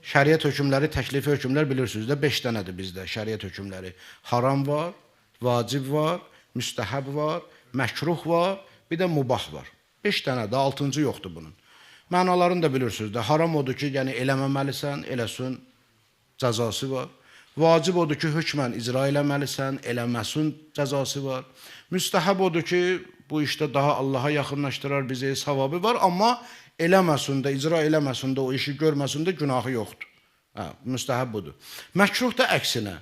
şəriət hökmləri, təklifi hökmlər bilirsiniz də 5 dənədir bizdə şəriət hökmləri. Haram var, vacib var, müstəhəb var, məkruh var, bir də mubah var. 5 dənədir, 6-cı yoxdur bunun. Mənalarını da bilirsiniz də. Haram odur ki, yəni eləməməlisən, eləsin, cəzası var. Vacib odur ki, hökmən icra eləməlisən, eləməsin, cəzası var. Müstəhəb odur ki, bu işdə daha Allaha yaxınlaşdırar bizi, savabı var, amma eləməsin də, icra eləməsin də, o işi görməsin də günahı yoxdur. Hə, müstəhəb budur. Məkruh da əksinə.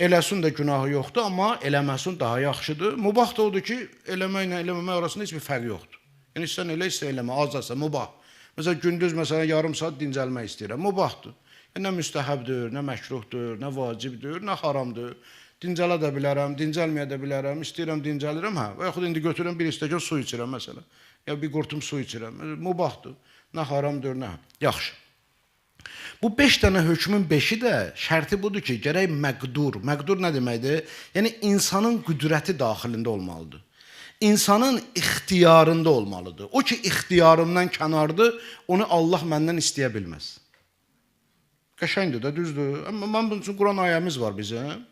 Eləsin də günahı yoxdur, amma eləməsin daha yaxşıdır. Mubah da odur ki, eləməklə eləməmək arasında heç bir fərq yoxdur. Yəni, sən elə, istə eləmə, azasa, mubah. Məsələn, gündüz, məsələn, yarım saat dincəlmək istəyirəm, mubahdır. Yəni, nə müstəhəbdir, nə məkruhdur, nə vacibdir, nə haramdır. Dincələ də bilərəm, dincəlməyə də bilərəm, istəyirəm, dincəlirəm, hə. Və yaxud indi götürürəm, bir istəkan su içirəm, məsələn. Ya bir qurtum su içirəm, mubahdır. Nə haramdır, nə. Yaxşı. Bu 5 dənə hökmün 5-i də şərti budur ki, gərək məqdur. Məqdur nə deməkdir? Yəni, insanın qüdrəti daxilində olmalıdır. İnsanın ixtiyarında olmalıdır. O ki, ixtiyarımdan kənardır, onu Allah məndən istəyə bilməz. Qəşəngdir də, düzdür. Amma mən bunun üçün Quran ayəmiz var bizim.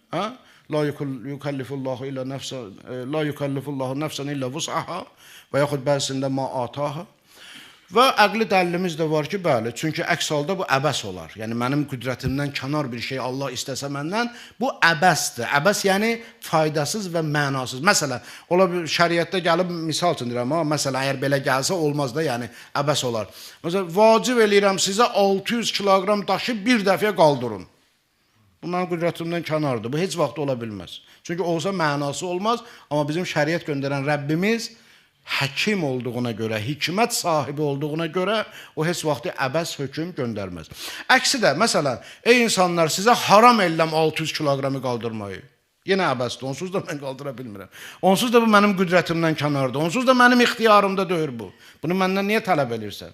La yukallifullahu nəfsən illə vus'aha və yaxud bəzisində ma ataha. Və əqli dəlilimiz də var ki, bəli, çünki əks halda bu əbəs olar. Yəni, mənim qüdrətimdən kənar bir şey Allah istəsə məndən, bu əbəsdir. Əbəs yəni faydasız və mənasız. Məsələn, ola bir şəriətdə gəlib, misal üçün deyirəm, məsələn, əgər belə gəlsə, olmaz da, yəni əbəs olar. Məsələn, vacib eləyirəm sizə 600 kiloqram daşı bir dəfəyə qaldırın. Bu, mənim qüdrətimdən kənardır. Bu, heç vaxt ola bilməz. Çünki olsa mənası olmaz, amma bizim şəriət göndərən Rəbbimiz həkim olduğuna görə, hikmət sahibi olduğuna görə o heç vaxtı əbəs hökm göndərməz. Əksi də, məsələn, ey insanlar, sizə haram elləm 600 kiloqramı qaldırmayı. Yenə əbəsdir, onsuz da mən qaldıra bilmirəm. Onsuz da bu mənim qüdrətimdən kənardır, onsuz da mənim ixtiyarımda deyir bu. Bunu məndən niyə tələb edirsən?